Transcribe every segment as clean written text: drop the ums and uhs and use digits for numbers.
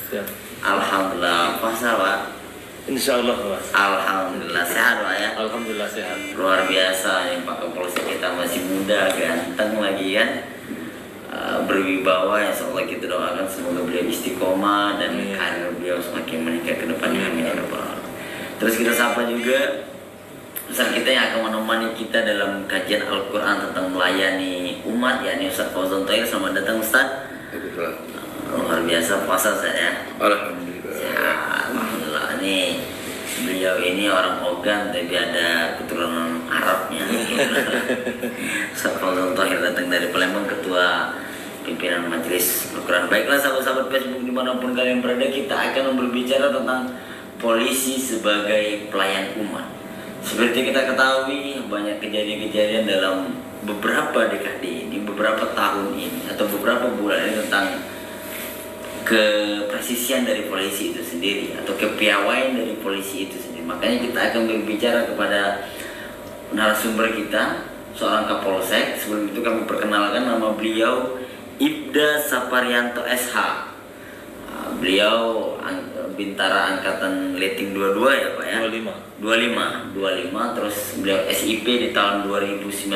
Siap. Alhamdulillah, puasa Pak. Insya Allah Mas. Alhamdulillah sehat Pak ya. Alhamdulillah sehat. Luar biasa nih Pak Kapolsek, kita masih muda, ganteng lagi kan. Berwibawa, insya Allah kita doakan semoga beliau istiqomah dan karir beliau semakin meningkat ke depannya. Amin ya Rabbal Alamin. Terus kita sapa juga Ustaz kita yang akan menemani kita dalam kajian Al-Quran tentang melayani umat, yakni Ustaz Fauzan Thohir. Selamat datang Ustaz. Luar biasa puasa saya. Alhamdulillah. Ya, alhamdulillah. Nih beliau ini orang Ogan tapi ada keturunan Arabnya. Ustaz Fauzan Thohir datang dari Palembang, ketua pimpinan majelis Al-Quran. Baiklah sahabat-sahabat Facebook dimanapun kalian berada, kita akan berbicara tentang polisi sebagai pelayan umat. Seperti kita ketahui, banyak kejadian-kejadian dalam beberapa dekade ini, beberapa tahun ini, atau beberapa bulan ini tentang kepresisian dari polisi itu sendiri atau kepiawaian dari polisi itu sendiri. Makanya kita akan berbicara kepada narasumber kita, seorang Kapolsek. Sebelum itu kami perkenalkan nama beliau, Ibda Saparianto SH. Beliau Bintara Angkatan Leting 22 ya Pak ya? 25. Terus beliau SIP di tahun 2019.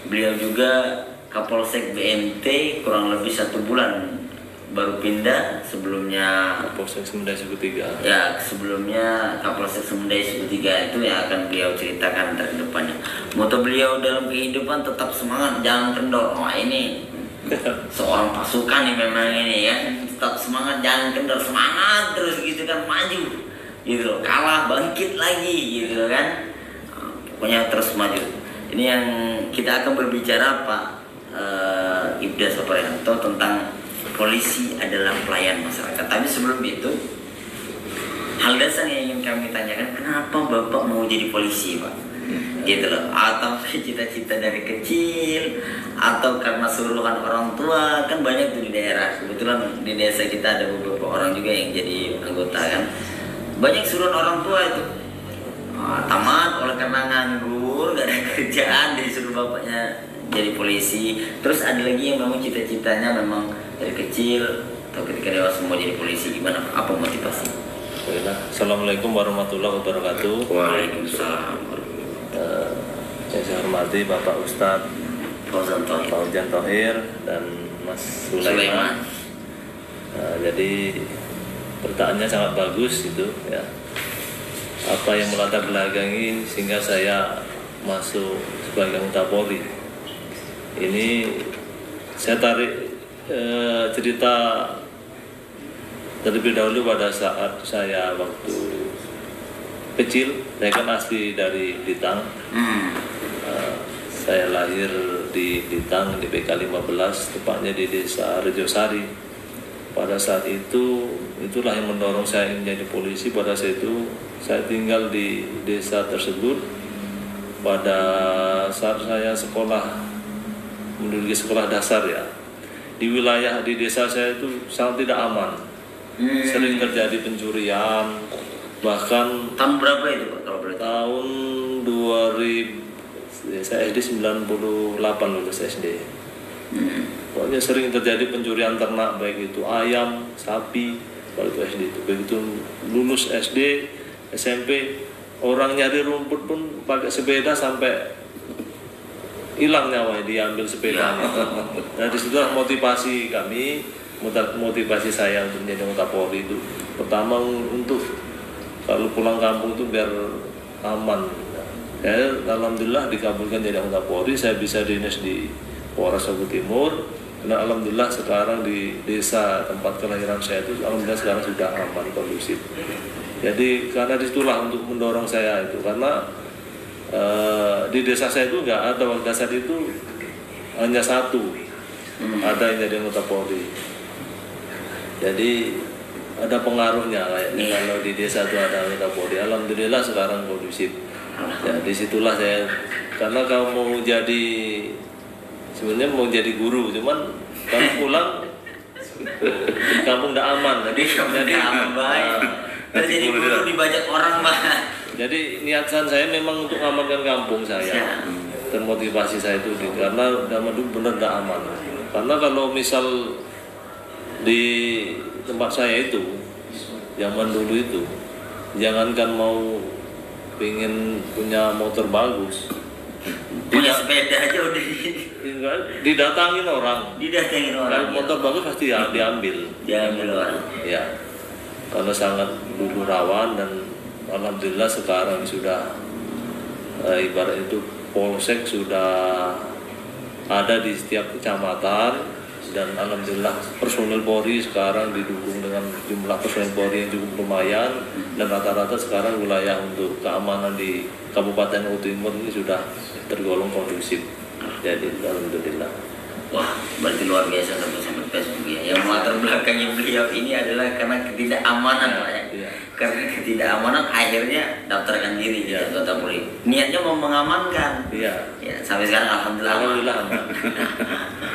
Beliau juga Kapolsek BNT kurang lebih 1 bulan baru pindah. Sebelumnya Kapolsek Semendai Suku 3. Ya, sebelumnya Kapolsek Semendai Suku 3 itu yang akan beliau ceritakan ke depannya. Moto beliau dalam kehidupan tetap semangat, jangan kendor. Wah ini seorang pasukan nih memang ini ya, tetap semangat, jangan kendor, semangat terus gitu kan, maju gitu loh, kalah bangkit lagi gitu kan, pokoknya terus maju. Ini yang kita akan berbicara Pak Ibda Saparianto tentang polisi adalah pelayan masyarakat. Tapi sebelum itu, hal dasar yang ingin kami tanyakan, kenapa Bapak mau jadi polisi Pak? Gitu loh, atau cita-cita dari kecil, atau karena suruhan orang tua. Kan banyak tuh di daerah, kebetulan di desa kita ada beberapa orang juga yang jadi anggota kan, banyak suruhan orang tua itu. Tamat oleh karena nganggur, gak ada kerjaan, disuruh bapaknya jadi polisi. Terus ada lagi yang memang cita-citanya memang dari kecil atau ketika dewasa mau jadi polisi. Gimana, apa motivasi? Assalamualaikum warahmatullahi wabarakatuh. Waalaikumsalam. Yang saya hormati Bapak Ustadz Fauzan Thohir dan Mas Sulaiman. Jadi pertanyaannya sangat bagus itu ya. Apa yang melatar belakangi sehingga saya masuk sebagai anggota Polri? Ini saya tarik cerita terlebih dahulu pada saat saya waktu kecil. Saya kan asli dari Litang. Saya lahir di Litang di PK 15, tepatnya di desa Rejosari. Pada saat itu, itulah yang mendorong saya ingin menjadi polisi. Pada saat itu saya tinggal di desa tersebut. Pada saat saya menduduki sekolah dasar ya, di wilayah di desa saya itu sangat tidak aman. Sering terjadi pencurian. Bahkan tahun berapa itu Pak kalau boleh tahu? Tahun 2000, saya SD 98 lulus SD. Pokoknya sering terjadi pencurian ternak, baik itu ayam, sapi, kalau itu SD itu. Begitu lulus SD, SMP, orang nyari rumput pun pakai sepeda sampai hilang nyawanya, diambil sepedanya. Nah disitulah motivasi kami, motivasi saya untuk menjadi anggota Polri itu. Pertama untuk kalau pulang kampung itu biar aman. Saya alhamdulillah dikabulkan jadi anggota Polri. Saya bisa dinas di Polres Suku Timur. Dan alhamdulillah sekarang di desa tempat kelahiran saya itu alhamdulillah sekarang sudah aman, kondusif. Jadi karena disitulah untuk mendorong saya itu, karena di desa saya itu nggak ada, pada saat itu hanya satu ada yang jadi anggota Polri. Jadi ada pengaruhnya kayaknya kalau di desa itu ada anggota Polri. Alhamdulillah sekarang kondusif. Ya disitulah saya, karena kalau mau jadi, sebenarnya mau jadi guru, cuman kalau pulang kampung tidak aman. Jadi aman baik. Jadi guru dibajak orang banget. Jadi niatan saya memang untuk mengamankan kampung saya. Termotivasi saya itu karena zaman dulu benar tidak aman. Karena kalau misal di tempat saya itu, zaman dulu itu, jangankan mau pengen punya motor bagus, punya sepeda aja udah didatangin orang. Kalau ya. motor bagus pasti ya diambil orang. ya, karena sangat dulu rawan. Dan alhamdulillah sekarang sudah ibarat itu polsek sudah ada di setiap kecamatan. Dan alhamdulillah personil Polri sekarang didukung dengan jumlah personil Polri yang cukup lumayan, dan rata-rata sekarang wilayah untuk keamanan di Kabupaten Luwu Timur ini sudah tergolong kondusif. Jadi alhamdulillah. Wah, berarti luar biasa sahabat Facebook ya. Yang latar belakangnya beliau ini adalah karena ketidakamanan Pak ya. Iya. Karena ketidakamanan akhirnya daftarkan diri di anggota Polri. Niatnya mau mengamankan. Iya. Ya, sampai sekarang alhamdulillah. aman.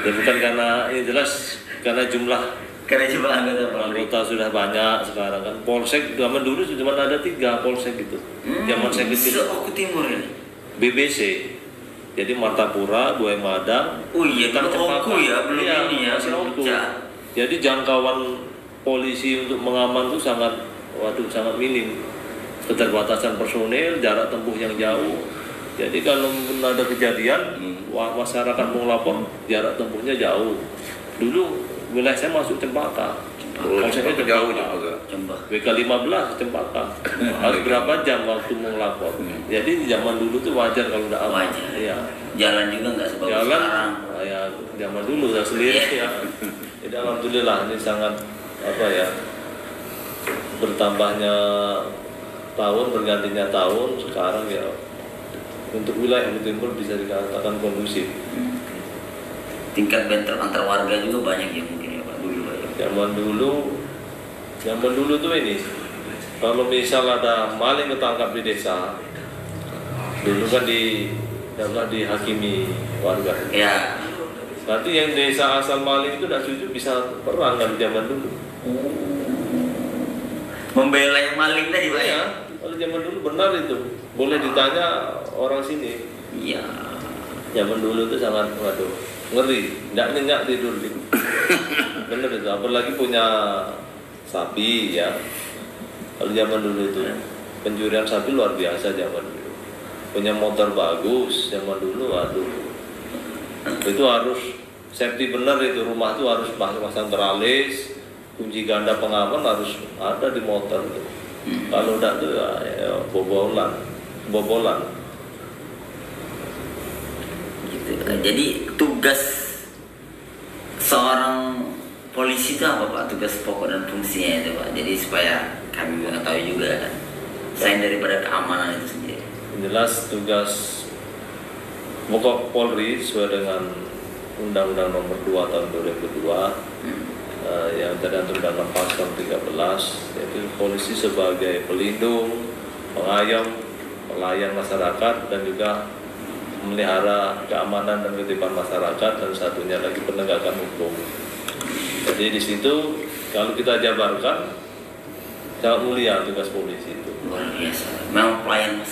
Ya bukan karena ini jelas karena jumlah anggota sudah banyak sekarang kan. Polsek zaman dulu cuma ada 3 polsek gitu. Zaman saya kecil. Luwu Timur ini. BBC. Jadi Martapura, Buai Madang. Oh iya, Ikan Cempaka. belum Iya, ini ya, masih belum Oku. pecah. Jadi jangkauan polisi untuk mengaman itu sangat minim. Keterbatasan personil, jarak tempuh yang jauh. Jadi kalau ada kejadian, masyarakat mau lapor, jarak tempuhnya jauh. Dulu wilayah saya masuk Cempaka. Polseknya jauh Cempaka. juga. WK 15 Cempaka. Harus berapa jam waktu mau lapor. Jadi di zaman dulu tuh wajar kalau udah aman. Wajar. Iya. Jalan juga nggak sebagus Jalan sekarang. ya zaman dulu saya sendiri ya. Jadi alhamdulillah ini sangat bertambahnya tahun, bergantinya tahun sekarang ya untuk wilayah Luwu Timur bisa dikatakan kondusif. Tingkat bentrok antar warga juga banyak ya mungkin ya Pak dulu ya. Zaman dulu tuh ini kalau misal ada maling ketangkap di desa, dulu kan dihakimi warga. Ya. Nanti yang desa asal maling itu tidak setuju bisa perang kan zaman dulu. Membela yang maling tadi Pak ya. Ya, kalau zaman dulu benar itu. Boleh ditanya orang sini. Iya. Zaman dulu itu sangat ngeri, nggak nyenyak tidur gitu. Bener itu, apalagi punya sapi ya. Kalau zaman dulu itu pencurian sapi luar biasa zaman dulu. Punya motor bagus zaman dulu, itu harus safety benar itu, rumah itu harus pasang teralis, kunci ganda pengaman harus ada di motor itu. Kalau udah tuh ya bobolan. Gitu. Jadi tugas seorang polisi itu apa Pak? Tugas pokok dan fungsinya itu Pak. Jadi supaya kami mengetahui juga kan. Selain daripada keamanan itu sendiri. Jelas tugas pokok Polri sesuai dengan Undang-Undang Nomor 2 Tahun 2002 yang tercantum dalam Pasal 13, yaitu polisi sebagai pelindung, pengayom, pelayan masyarakat, dan juga memelihara keamanan dan ketertiban masyarakat, dan satunya lagi penegakan hukum. Jadi di situ kalau kita jabarkan sangat mulia tugas polisi itu. Luar biasa. Memang pelayan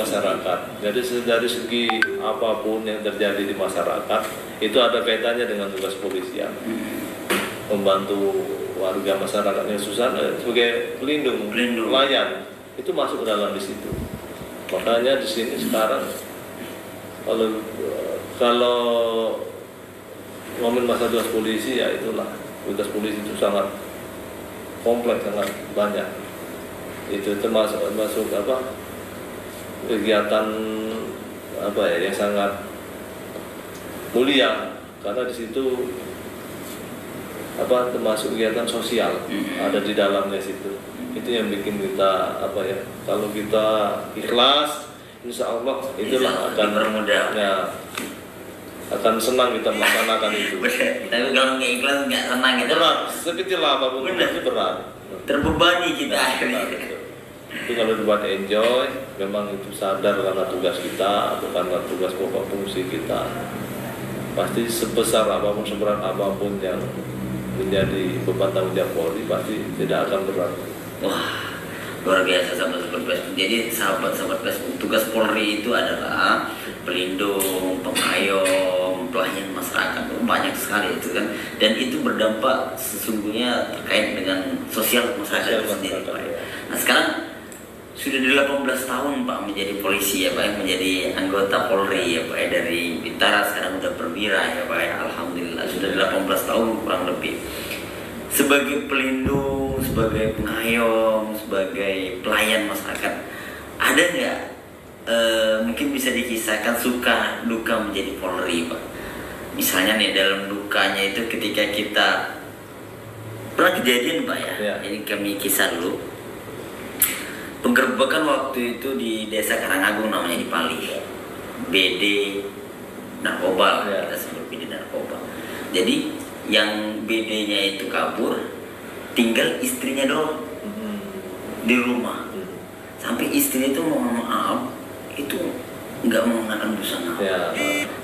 masyarakat. Jadi dari segi apapun yang terjadi di masyarakat itu ada kaitannya dengan tugas polisian. Membantu warga masyarakat yang susah sebagai pelindung, pelayan itu masuk dalam di situ. Makanya di sini sekarang kalau ngomongin masalah tugas polisi ya itulah, tugas polisi itu sangat kompleks, sangat banyak. Itu termasuk kegiatan yang sangat mulia, karena di situ termasuk kegiatan sosial ada di dalamnya situ. Itu yang bikin kita kalau kita ikhlas, insya Allah itulah akan bermudah. Ya, akan senang kita melaksanakan itu. Tapi kalau nggak ikhlas nggak senang gitu. Berat, sekecil apapun itu berat. Terbebani kita akhirnya. Itu kalau dibuat enjoy, memang itu sadar karena tugas kita atau karena tugas pokok fungsi kita. Pasti sebesar apapun, seberat apapun yang menjadi beban tanggung jawab Polri pasti tidak akan berat. Wah, luar biasa sahabat Facebook. Jadi sahabat Facebook, tugas Polri itu adalah pelindung, pengayom, pelayan masyarakat banyak sekali itu kan, dan itu berdampak sesungguhnya terkait dengan sosial masyarakat itu sendiri Pak. Nah sekarang sudah 18 tahun Pak menjadi polisi ya Pak, menjadi anggota Polri ya Pak, dari Bintara sekarang udah perwira ya Pak ya. Alhamdulillah sudah 18 tahun kurang lebih. Sebagai pelindung, sebagai pengayom, sebagai pelayan masyarakat, ada nggak mungkin bisa dikisahkan suka duka menjadi Polri Pak? Misalnya nih dalam dukanya itu ketika kita pernah kejadian Pak ya. Ini kami kisah dulu. Penggerbekan waktu itu di Desa Karangagung namanya di Pali, BD narkoba, kita sebut BD narkoba. Jadi yang BD-nya itu kabur, tinggal istrinya doang di rumah. Sampai istrinya itu mau maaf, itu nggak menggunakan busana.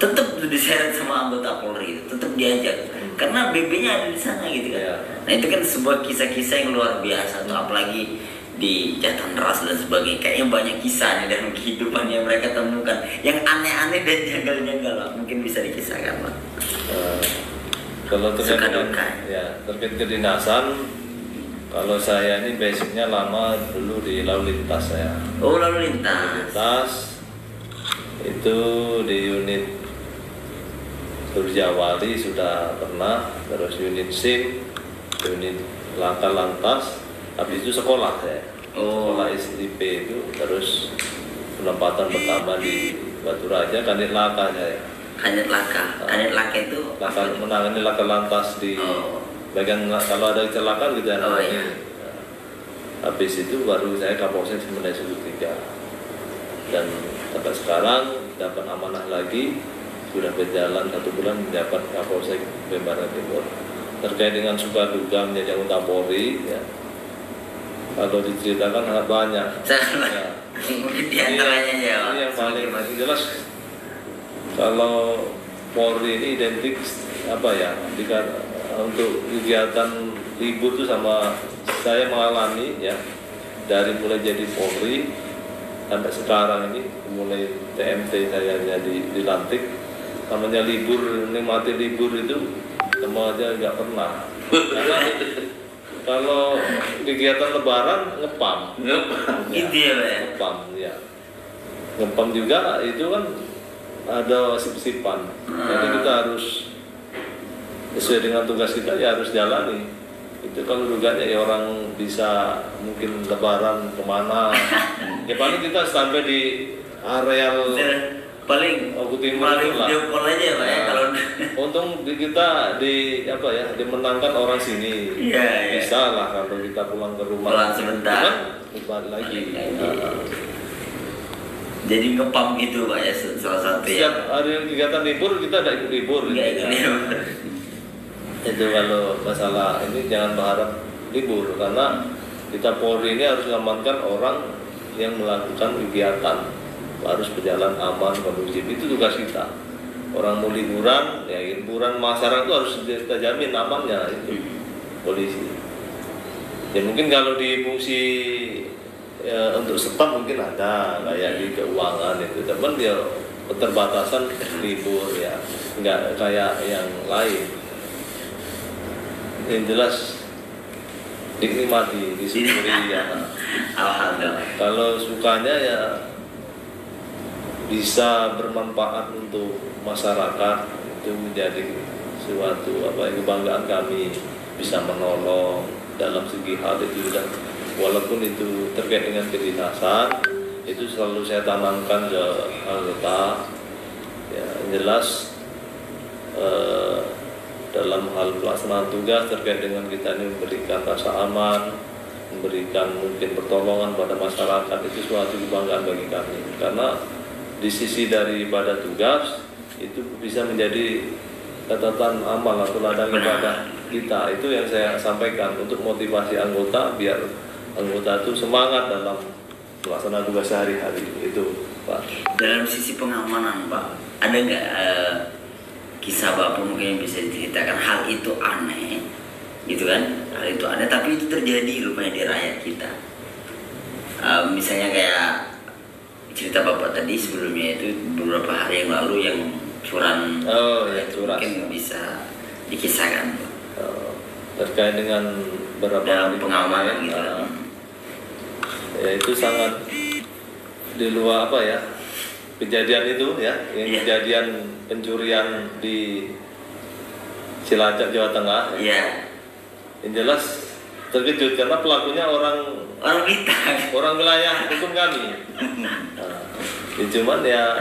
Tetap diseret sama anggota Polri, tetap diajak karena BB-nya ada di sana gitu kan. Nah itu kan sebuah kisah-kisah yang luar biasa tuh, apalagi di Jatan Ras dan sebagainya. Kayaknya banyak kisah nih dalam kehidupan yang mereka temukan yang aneh-aneh dan janggal-janggal Pak. Mungkin bisa dikisahkan Pak. Kalau terkait kedinasan, kalau saya ini basicnya lama dulu di lalu lintas saya. Oh lalu lintas. Itu di unit Surjawali sudah pernah, terus unit SIM, unit Laka Lantas. Habis itu sekolah saya, sekolah SIP itu, terus penempatan pertama di Batu Raja, Kanit Laka saya. Kanit Laka itu? Menangani Laka Lantas di bagian kalau ada kecelakaan gitu ya. Habis itu baru saya Kapolsek Sumedang 3 dan sampai sekarang dapat amanah lagi, sudah berjalan 1 bulan mendapat Kapolsek Barat Timur. Terkait dengan suka duka menjadi anggota Polri ya. Kalau diceritakan sangat banyak. Mungkin diantaranya ya. Ini yang paling jelas, kalau Polri ini identik apa ya? Untuk kegiatan libur itu sama saya mengalami ya, dari mulai jadi Polri sampai sekarang ini, mulai TMT saya jadi dilantik, namanya libur, nikmati libur itu sama aja nggak pernah. Karena kalau kegiatan lebaran ngepam gitu ya, ngepam juga itu kan ada sip-sipan. Jadi kita harus sesuai dengan tugas kita ya harus jalani. Itu kalau duganya ya orang bisa mungkin lebaran kemana ya paling kita sampai di areal paling video call aja Pak ya. Kalau untung kita dimenangkan orang sini. Bisa lah kalau kita pulang ke rumah. Pulang sebentar. Kembali lagi. Jadi ngepam gitu Pak ya, salah satu ya. Setiap hari kegiatan libur kita ada ikut libur. Itu kalau masalah ini jangan berharap libur, karena kita Polri ini harus mengamankan orang yang melakukan kegiatan, harus berjalan aman, kondusif, itu tugas kita. Orang mau liburan, ya liburan masyarakat itu harus kita jamin amannya, itu polisi. Ya mungkin kalau di fungsi untuk staf mungkin ada kayak di keuangan itu, teman dia keterbatasan libur ya, nggak kayak yang lain. Yang jelas dinikmati, disyukuri ya. Alhamdulillah. Kalau sukanya ya bisa bermanfaat untuk masyarakat, itu menjadi suatu kebanggaan kami, bisa menolong dalam segi hal itu, dan walaupun itu terkait dengan kedinasan itu selalu saya tanamkan ke anggota ya. Jelas dalam hal pelaksanaan tugas terkait dengan kita ini memberikan rasa aman, memberikan mungkin pertolongan pada masyarakat, itu suatu kebanggaan bagi kami, karena di sisi daripada tugas itu bisa menjadi catatan amal atau ladang ibadah kita. Itu yang saya sampaikan untuk motivasi anggota, biar anggota itu semangat dalam pelaksanaan tugas sehari-hari itu Pak. Dalam sisi pengamanan Pak, ada nggak kisah Bapak mungkin yang bisa diceritakan hal itu aneh gitu kan, hal itu aneh tapi itu terjadi rupanya di rakyat kita. Misalnya kayak cerita Bapak tadi sebelumnya itu beberapa hari yang lalu yang curan. Oh ya, curas. Mungkin bisa dikisahkan Terkait dengan berapa dalam hari pengamanan kemarin, gitu. ya itu sangat di luar apa ya, kejadian itu ya, yang Iya. kejadian pencurian di Cilacap Jawa Tengah. Iya. Yang jelas terkejut karena pelakunya orang Orang wilayah hukum kami. Nah, ya cuman ya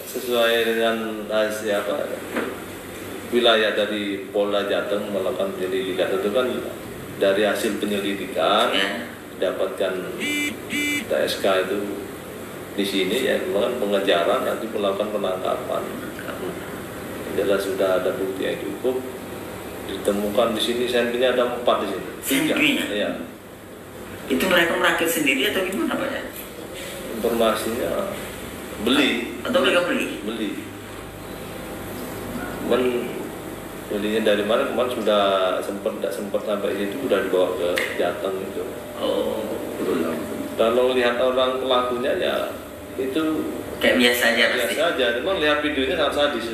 sesuai dengan siapa wilayah dari Polda Jateng melakukan penyelidikan itu kan dari hasil penyelidikan ya. dapatkan TSK itu di sini ya memang pengejaran nanti melakukan penangkapan. Jelas sudah ada bukti yang cukup ditemukan di sini sampelnya ada 4 di sini. 3. Sampelnya? Iya. Itu mereka merakit sendiri atau gimana Pak ya? Informasinya beli. Atau mereka beli? Beli. Cuman belinya dari mana kemarin sudah tidak sempat sampai itu sudah dibawa ke Jateng itu. Oh. Kalau lihat orang pelakunya ya itu Kayak biasa aja pasti. biasa aja. Memang lihat videonya sangat sadis.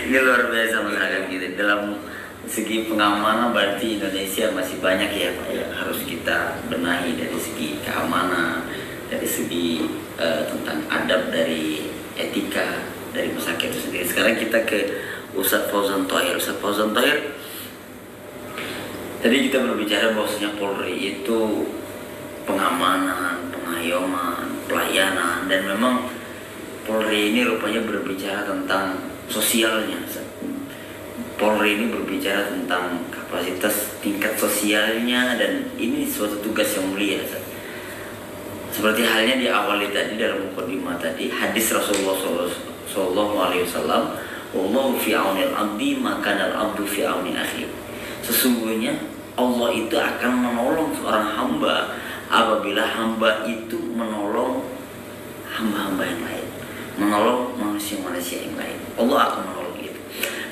Ini luar biasa masyarakat kita. Dalam segi pengamanan berarti Indonesia masih banyak ya Pak yang harus kita benahi dari segi keamanan, dari segi tentang adab, dari etika dari masyarakat itu sendiri. Sekarang kita ke Ustadz Fauzan Thohir. Ustadz Fauzan Thohir, tadi kita berbicara bahwasanya Polri itu pengamanan, pengayoman, pelayanan, dan memang Polri ini rupanya berbicara tentang sosialnya. Polri ini berbicara tentang kapasitas tingkat sosialnya, dan ini suatu tugas yang mulia. Seperti halnya diawali tadi dalam mukadimah tadi hadis Rasulullah Sallallahu Alaihi Wasallam, "Wallahu fi aunil abdi maka al abdu fi auni akhi." Sesungguhnya Allah itu akan menolong seorang hamba apabila hamba itu menolong hamba-hamba yang lain, menolong manusia-manusia yang lain. Allah akan menolong itu.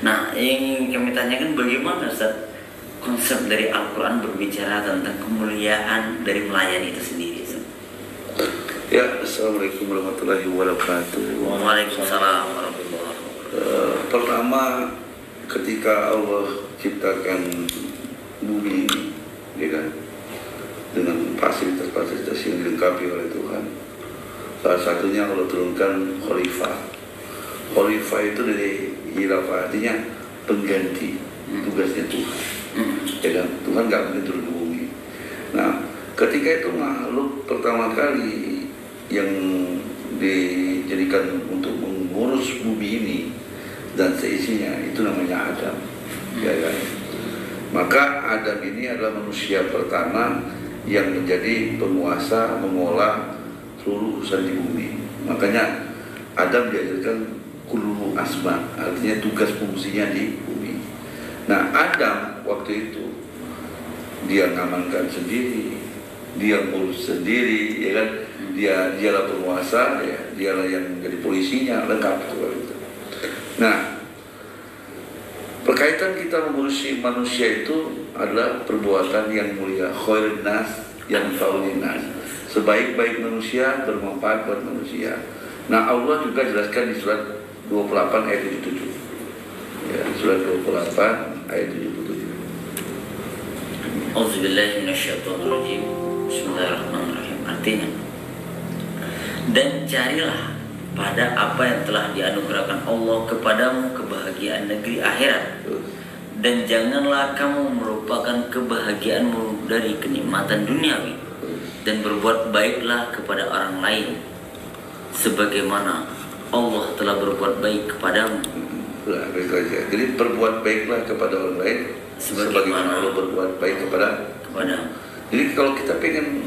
Nah, yang kami tanyakan bagaimana Ustaz konsep dari Al-Quran berbicara tentang kemuliaan dari melayani itu sendiri, Ustaz? Ya, Assalamualaikum warahmatullahi wabarakatuh. Waalaikumsalam warahmatullahi wabarakatuh. Pertama, ketika Allah ciptakan bumi ini, ya kan, dengan fasilitas-fasilitas yang dilengkapi oleh Tuhan. Salah satunya Allah turunkan khalifah. Khalifah itu dari khilafah artinya pengganti tugasnya Tuhan. Ya kan, Tuhan nggak mungkin turun ke bumi. Nah, ketika itu makhluk pertama kali yang dijadikan untuk mengurus bumi ini dan seisinya itu namanya Adam, ya kan. Maka Adam ini adalah manusia pertama yang menjadi penguasa mengolah seluruh urusan di bumi. Makanya Adam diajarkan kullu asma, artinya tugas fungsinya di bumi. Nah, Adam waktu itu dia ngamankan sendiri, dia ngurus sendiri, ya kan? Dialah penguasa, ya, dialah yang menjadi polisinya, lengkap itu. Nah, berkaitan kita mengurusi manusia itu adalah perbuatan yang mulia, khairun nas yang faulin nas. Sebaik-baik manusia bermanfaat buat manusia. Nah, Allah juga jelaskan di surat 28 ayat 77. Ya, surat 28 ayat 77. Auzubillahi minasyaitonirrajim. Bismillahirrahmanirrahim. Artinya, dan carilah pada apa yang telah dianugerahkan Allah kepadamu kebahagiaan negeri akhirat, dan janganlah kamu melupakan kebahagiaanmu dari kenikmatan duniawi, dan berbuat baiklah kepada orang lain sebagaimana Allah telah berbuat baik kepadamu. Nah, itu aja. Jadi berbuat baiklah kepada orang lain sebagaimana Allah berbuat baik kepadamu. Jadi kalau kita pengen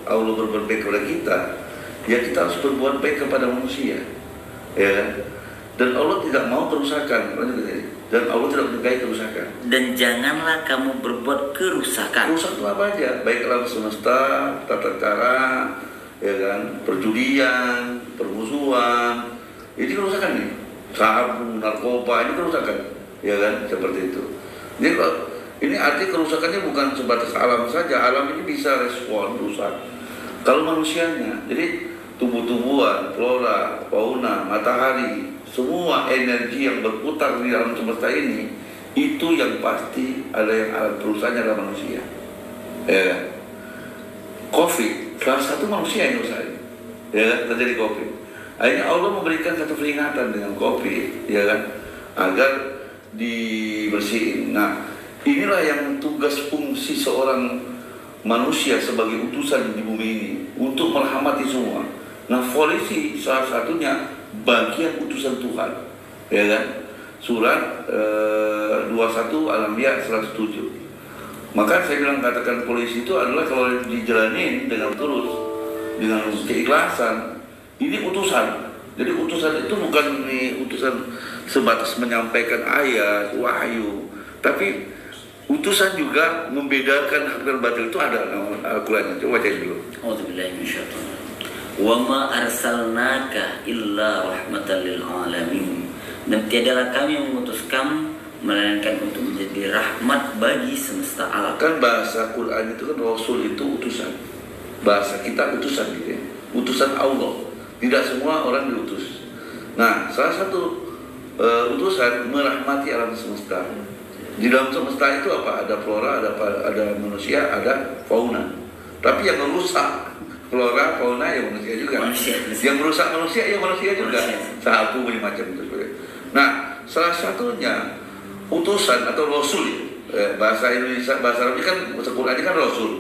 Allah berbuat baik kepada kita, ya kita harus berbuat baik kepada manusia, ya kan? Dan Allah tidak mau kerusakan, dan Allah tidak menyukai kerusakan. Dan janganlah kamu berbuat kerusakan. Rusak itu apa aja? Baik alam semesta, tata cara, ya kan? Perjudian, permusuhan, ini kerusakan nih. Sabu, narkoba, ini kerusakan, ya kan? Seperti itu. Jadi ini arti kerusakannya bukan sebatas alam saja. Alam ini bisa respon rusak. Kalau manusianya, jadi tumbuh-tumbuhan, flora, fauna, matahari, semua energi yang berputar di dalam semesta ini, itu yang pasti ada yang alat perusahanya adalah manusia. Ya. Covid, salah satu manusia yang usahain. Ya, terjadi Covid. Akhirnya Allah memberikan satu peringatan dengan Covid, ya kan, agar dibersihin. Nah, inilah yang tugas fungsi seorang manusia sebagai utusan di bumi ini untuk merahmati semua. Nah, polisi salah satunya bagian utusan Tuhan, ya kan? Surat 21 Al-Anbiya 107. Maka saya bilang katakan polisi itu adalah kalau dijalanin dengan tulus, dengan keikhlasan, ini utusan. Jadi utusan itu bukan utusan sebatas menyampaikan ayat, wahyu, tapi utusan juga membedakan hak dan batil. Itu ada Al-Quran. Coba cek dulu. A'udzubillahi minasyaitonir rajim. Wa ma arsalnaka illa rahmatan lil alamin. Dan tiadalah kami mengutus kamu melainkan untuk menjadi rahmat bagi semesta alam. Kan bahasa Quran itu kan Rasul itu utusan. Bahasa kita utusan gitu ya. Utusan Allah. Tidak semua orang diutus. Nah, salah satu utusan merahmati alam semesta. Di dalam semesta itu apa? Ada flora, ada manusia, ada fauna. Tapi yang merusak flora, fauna ya manusia juga. Yang merusak manusia ya manusia juga. Sapu macam itu. Nah, salah satunya utusan atau rasul, bahasa Indonesia, bahasa Arabnya kan, bahasa Quran kan rasul,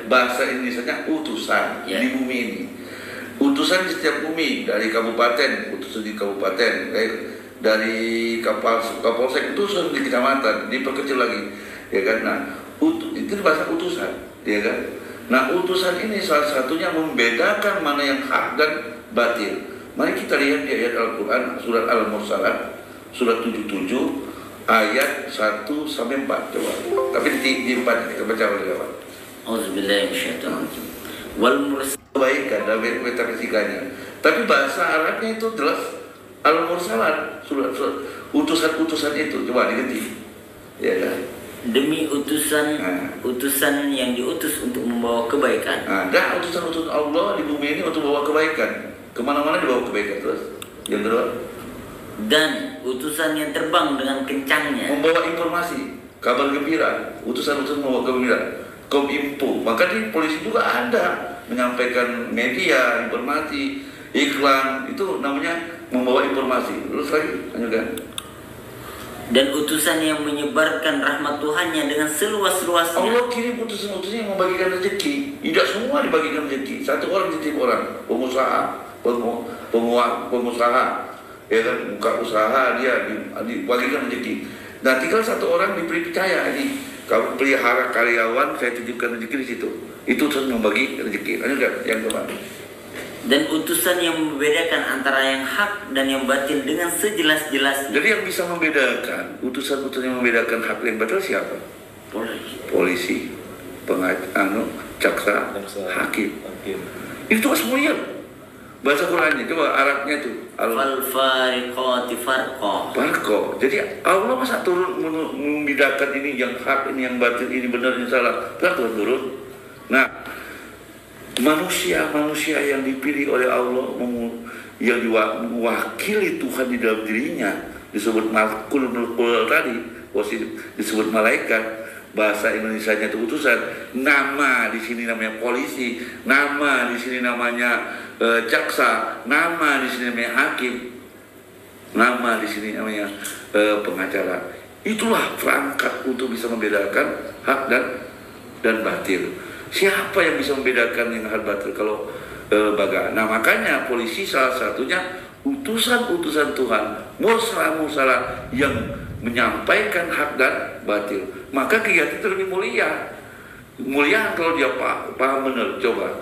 bahasa Indonesianya utusan di bumi ini. Utusan di setiap bumi, dari kabupaten, utusan di kabupaten, dari kapolsek utusan di kecamatan, diperkecil lagi, ya kan? Nah, itu bahasa utusan, ya kan? Nah, utusan ini salah satunya membedakan mana yang hak dan batil. Mari kita lihat di ayat Al-Quran, surat Al-Mursalat, surat 77. Ayat 1 sampai 4 coba. Tapi di 4 kita baca oleh kawan. Auzubillahi minasyaitonir rajim. Wal kebaikan dan metafisikanya. Tapi bahasa Arabnya itu jelas Al-Mursalat, surat utusan-utusan itu coba diganti. Ya kan? Demi utusan yang diutus untuk membawa kebaikan. Ada utusan Allah di bumi ini untuk membawa kebaikan. Kemana-mana dibawa kebaikan terus. Yang kedua, dan utusan yang terbang dengan kencangnya membawa informasi, kabar gembira, utusan-utusan membawa gembira, Kominfo. Maka di polisi juga ada menyampaikan media, informasi, iklan, itu namanya membawa informasi. Terus lagi, lanjutkan. Dan utusan yang menyebarkan rahmat Tuhannya dengan seluas-luasnya. Allah kirim utusan-utusan yang membagikan rezeki. Tidak semua dibagikan rezeki. Satu orang titip orang, pengusaha, pengusaha, ya kan, buka usaha dia dibagikan rezeki. Nah, tinggal satu orang diberi percaya, ini kamu pelihara karyawan, saya titipkan rezeki di situ. Itu utusan membagi rezeki. Lanjutkan yang keempat. Dan utusan yang membedakan antara yang hak dan yang batil dengan sejelas-jelasnya. Jadi yang bisa membedakan, utusan-utusan yang membedakan hak dan batil siapa? Polisi, jaksa, hakim. Itu mulia. Bahasa Qurannya, coba Arabnya itu Al-fariqati farqa. Jadi Allah masa turun membedakan ini yang hak, ini yang batil, ini benar, ini salah. Kan turun. Nah, manusia yang dipilih oleh Allah, yang diwakili Tuhan di dalam dirinya, disebut malakul tadi, disebut malaikat. Bahasa Indonesianya itu utusan. Nama di sini namanya polisi, nama di sini namanya jaksa, nama di sini namanya hakim, nama di sini namanya pengacara. Itulah perangkat untuk bisa membedakan hak dan batil. Siapa yang bisa membedakan yang hak batil kalau lembaga? Nah, makanya polisi salah satunya utusan-utusan Tuhan, mursalah yang menyampaikan hak dan batil. Maka kegiatan itu lebih mulia. Mulia kalau dia paham benar. Coba.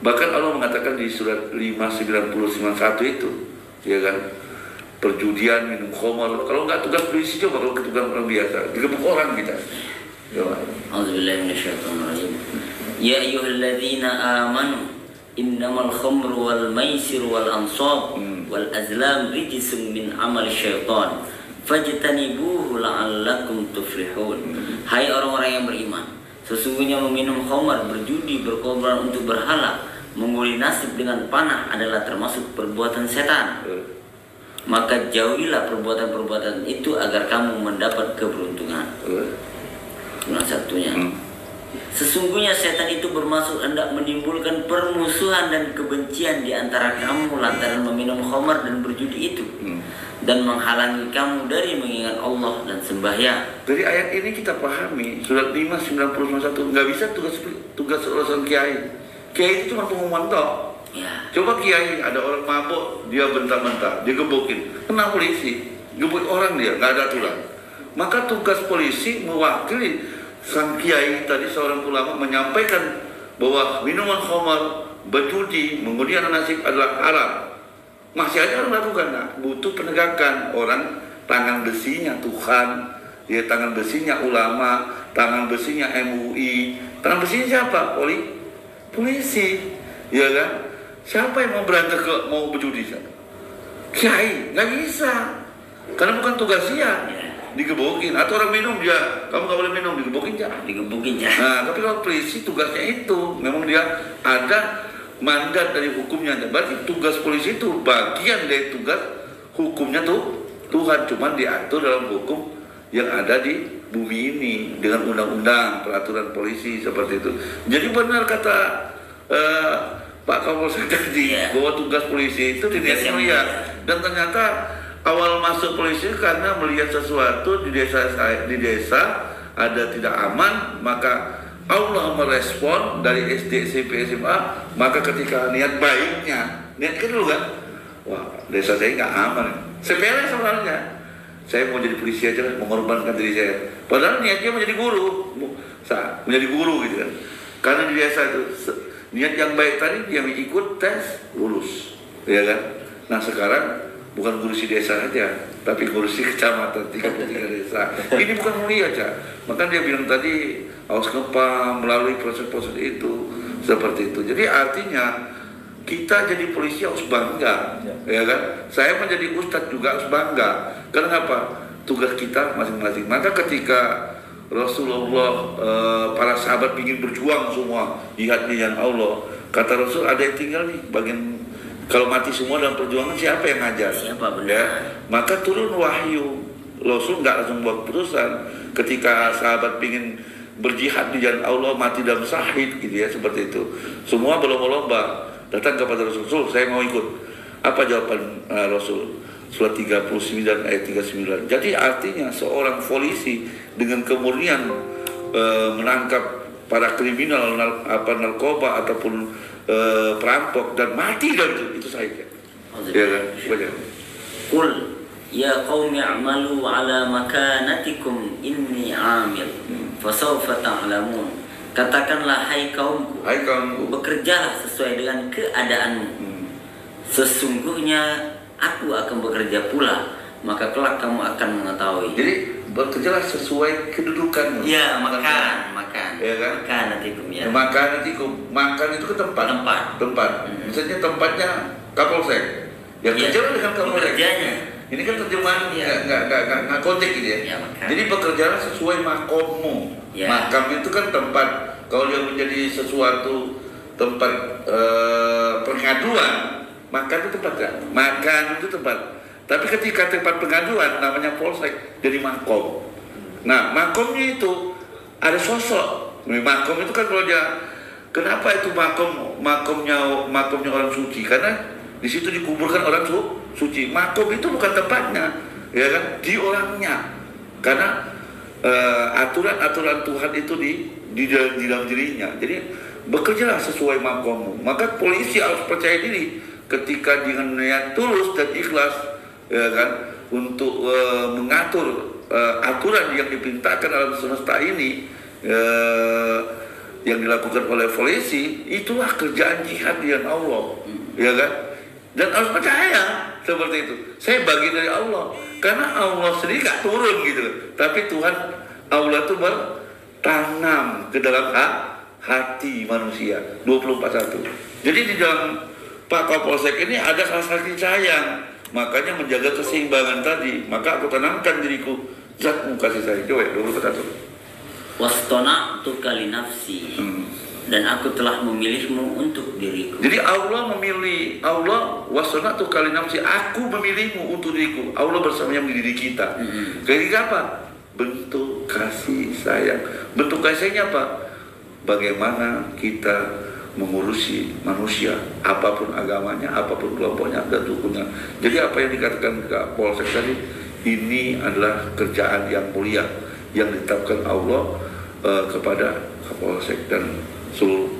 Bahkan Allah mengatakan di surat 5:90-91 itu, ya kan, perjudian, minum khamar. Kalau nggak tugas polisi, coba kalau tugas orang biasa, digebuk orang kita. Coba. Auzubillahi minasyaitonir rajim. Ya ayyuhalladzina amanu innamal khamru wal maisir wal ansab wal azlam rijsun min amali syaitan fajtanibuhu la'allakum tuflihun. Hai orang-orang yang beriman, sesungguhnya meminum khamar, berjudi, berkorban untuk berhala Mengguli nasib dengan panah adalah termasuk perbuatan setan. Maka jauhilah perbuatan-perbuatan itu agar kamu mendapat keberuntungan. Salah satunya. Sesungguhnya setan itu bermaksud hendak menimbulkan permusuhan dan kebencian di antara kamu lantaran meminum khamar dan berjudi itu, dan menghalangi kamu dari mengingat Allah dan sembahyang. Dari ayat ini kita pahami surat 5:90-91 nggak bisa tugas urusan kiai. Kiai itu cuma pengumuman toh. Ya. Coba kiai ada orang mabuk, dia bentak-bentak, dia gebukin, kena polisi, gebuk orang dia, nggak ada aturan. Maka tugas polisi mewakili sang kiai tadi, seorang ulama menyampaikan bahwa minuman khamar, berjudi, mengundi anak nasib adalah haram. Masih aja orang lakukan. Nah, butuh penegakan orang, tangan besinya Tuhan, ya tangan besinya ulama, tangan besinya MUI, tangan besinya siapa? Polisi, ya kan? Siapa yang mau berantak mau berjudi? Kiai, nggak bisa, karena bukan tugas dia. Digebukin, atau orang minum dia, kamu nggak boleh minum, digebukin ya. Nah, tapi kalau polisi tugasnya itu, memang dia ada mandat dari hukumnya. Berarti tugas polisi itu bagian dari tugas hukumnya tuh Tuhan, cuma diatur dalam hukum yang ada di bumi ini dengan undang-undang, peraturan polisi seperti itu. Jadi benar kata Pak Kapolsek tadi, bahwa tugas polisi itu diniatkan mulia. Dan ternyata awal masuk polisi karena melihat sesuatu di desa ada tidak aman, maka Allah merespon dari SD, SMP, SMA. Maka ketika niat baiknya, niat dulu kan, wah desa saya nggak aman, sepele sebenarnya, saya mau jadi polisi aja lah, mengorbankan diri saya. Padahal niatnya menjadi guru, menjadi guru gitu kan. Karena di desa itu niat yang baik tadi, dia ikut tes lulus, ya kan. Nah sekarang bukan ngurusi desa aja, tapi ngurusi kecamatan 33 desa. Ini bukan mulia aja. Maka dia bilang tadi harus ngepam melalui proses-proses itu, seperti itu. Jadi artinya kita jadi polisi harus bangga, ya kan. Saya menjadi ustadz juga harus bangga. Kenapa? Tugas kita masing-masing. Maka ketika Rasulullah, para sahabat ingin berjuang semua jihad di jalan Allah, kata Rasul ada yang tinggal nih bagian. Kalau mati semua dalam perjuangan, siapa yang ngajar? Siapa benar? Ya, maka turun wahyu. Rasul nggak langsung buat keputusan. Ketika sahabat ingin berjihad di jalan Allah, mati dalam syahid gitu ya, seperti itu. Semua berlomba-lomba datang kepada Rasul, saya mau ikut. Apa jawaban Rasul? Surat 39 ayat 39. Jadi artinya seorang polisi dengan kemurnian menangkap para kriminal, narkoba ataupun perampok dan mati dari itu saja. Ya kan? Qul ya qaumi a'malu ala makanatikum inni 'amil fasawfa ta'lamun. Katakanlah hai kaumku, bekerjalah sesuai dengan keadaanmu. Sesungguhnya aku akan bekerja pula, maka kelak kamu akan mengetahui. Jadi bekerjalah sesuai kedudukanmu. Ya, makan. Ya kan? Makan nantikum ya. Makan itu ke tempat. Misalnya tempatnya Kapolsek. Ya kerjalah dengan Kapolsek. Ini kan terjemahan nggak konteks gitu ya. Jadi bekerjalah sesuai makommu. Ya. Makam itu kan tempat. Kalau dia menjadi sesuatu tempat pengaduan, makan itu tempat kan? Makan itu tempat. Tapi ketika tempat pengaduan namanya polsek, jadi makom. Nah makomnya itu ada sosok. Makom itu kan kalau dia, kenapa itu makomnya orang suci? Karena di situ dikuburkan orang suci. Makom itu bukan tempatnya, ya kan? Di orangnya. Karena aturan-aturan Tuhan itu di dalam dirinya. Jadi bekerjalah sesuai makommu. Maka polisi harus percaya diri ketika dengan niat tulus dan ikhlas, ya kan, untuk mengatur aturan yang diperintahkan dalam semesta ini, yang dilakukan oleh polisi, itulah kerjaan jihad di jalan Allah, ya kan? Dan harus percaya seperti itu. Saya bagian dari Allah, karena Allah sendiri gak turun gitu, tapi Tuhan Allah itu bertanam ke dalam hati manusia 24/1. Jadi di dalam Pak Kapolsek ini ada kasih sayang, makanya menjaga keseimbangan tadi. Maka aku tanamkan diriku, zatmu kasih sayang. Coba 24/1. Wastona'tu kali nafsi. Dan aku telah memilihmu untuk diriku. Jadi Allah memilih, Allah wasonatu kali nafsi, aku memilihmu untuk diriku. Allah bersamanya mendidik kita. Kayak apa? Bentuk kasih sayang. Bentuk kasih sayangnya apa? Bagaimana kita mengurusi manusia, apapun agamanya, apapun kelompoknya dan sukunya. Jadi apa yang dikatakan Kapolsek tadi, ini adalah kerjaan yang mulia yang ditetapkan Allah kepada Kapolsek dan seluruh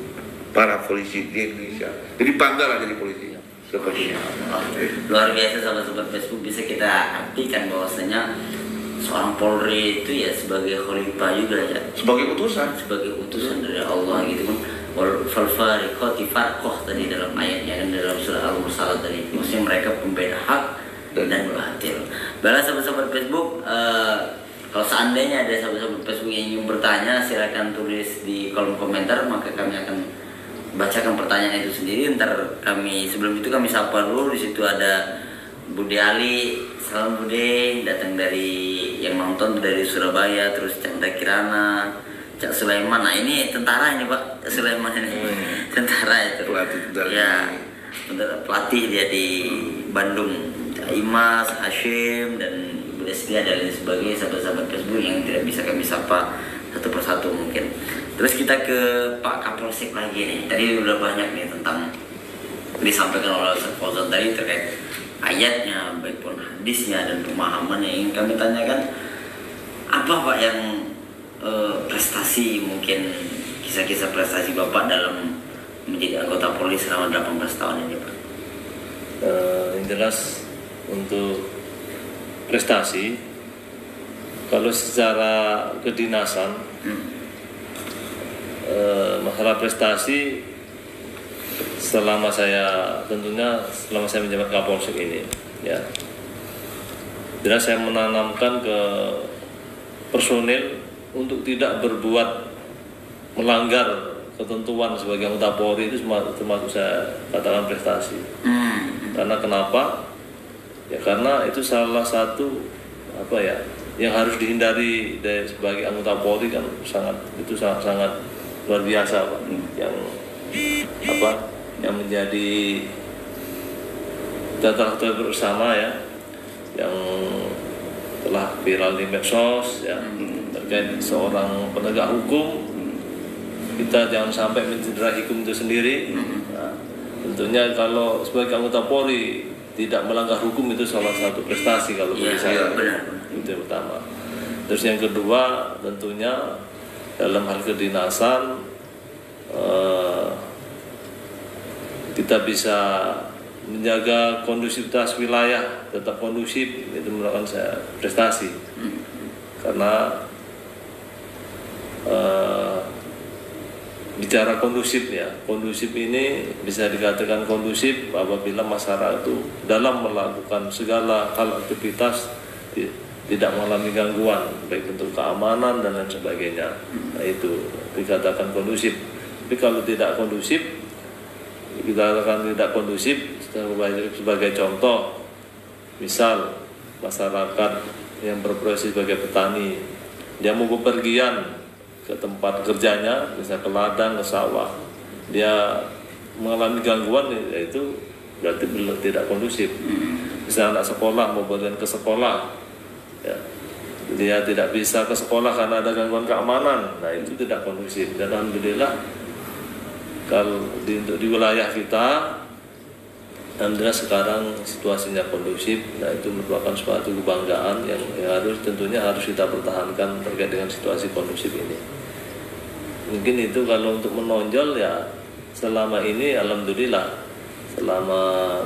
para polisi di Indonesia. Jadi banggalah jadi polisi seperti ini. Luar biasa sahabat-sahabat Facebook, bisa kita artikan bahwasanya seorang Polri itu ya sebagai khalifah juga ya, Sebagai utusan. dari Allah gitu kan. Wal fariqati farqah tadi dalam ayatnya dan dalam surah Al-Mursalat tadi, maksudnya mereka pembeda hak dan batil. Balas sahabat-sahabat Facebook, kalau seandainya ada sahabat-sahabat Facebook yang ingin bertanya, silakan tulis di kolom komentar, maka kami akan bacakan pertanyaan itu sendiri. Ntar kami, sebelum itu kami sapa dulu. Di situ ada Budi Ali, salam Budi, datang dari yang nonton dari Surabaya. Terus Chandra Kirana, Cak Sulaiman. Nah ini tentara ini Pak Sulaiman ini, tentara itu. Ya, pelatih dia di Bandung. Cak Imas, Hashim dan Deslia dan lain sebagainya, sahabat-sahabat Facebook yang tidak bisa kami sapa satu persatu mungkin. Terus kita ke Pak Kapolsek lagi nih. Tadi udah banyak nih tentang disampaikan oleh Ustaz Fauzan tadi terkait ayatnya, baik pun hadisnya dan pemahaman yang ingin kami tanyakan. Apa Pak yang prestasi, mungkin kisah-kisah prestasi Bapak dalam menjadi anggota Polri selama 18 tahun ini Pak? Yang jelas untuk prestasi, kalau secara kedinasan, masalah prestasi selama saya menjabat Kapolsek ini, ya, jelas saya menanamkan ke personil untuk tidak berbuat melanggar ketentuan sebagai anggota Polri. Itu termasuk saya katakan prestasi. Karena kenapa? Ya karena itu salah satu yang harus dihindari dari sebagai anggota Polri kan, sangat luar biasa Pak. Yang menjadi data bersama ya, yang telah viral di medsos ya, terkait seorang penegak hukum. Kita jangan sampai mencederai hukum itu sendiri. Nah, tentunya kalau sebagai anggota Polri tidak melanggar hukum, itu salah satu prestasi kalau bagi saya. Itu yang pertama. Terus yang kedua, tentunya dalam hal kedinasan kita bisa menjaga kondusivitas wilayah tetap kondusif, itu merupakan saya prestasi. Karena bicara kondusif ya, kondusif ini bisa dikatakan kondusif apabila masyarakat itu dalam melakukan segala hal aktivitas tidak mengalami gangguan, baik bentuk keamanan dan lain sebagainya. Nah itu dikatakan kondusif. Tapi kalau tidak kondusif, kita katakan tidak kondusif sebagai contoh, misal masyarakat yang berprofesi sebagai petani, dia mau bepergian ke tempat kerjanya, bisa ke ladang, ke sawah, dia mengalami gangguan, itu berarti belum tidak kondusif. Misalnya anak sekolah mau berjalan ke sekolah, ya, dia tidak bisa ke sekolah karena ada gangguan keamanan, nah itu tidak kondusif. Dan alhamdulillah kalau di wilayah kita, alhamdulillah sekarang situasinya kondusif. Nah itu merupakan suatu kebanggaan yang tentunya harus kita pertahankan terkait dengan situasi kondusif ini. Mungkin itu kalau untuk menonjol ya, selama ini alhamdulillah,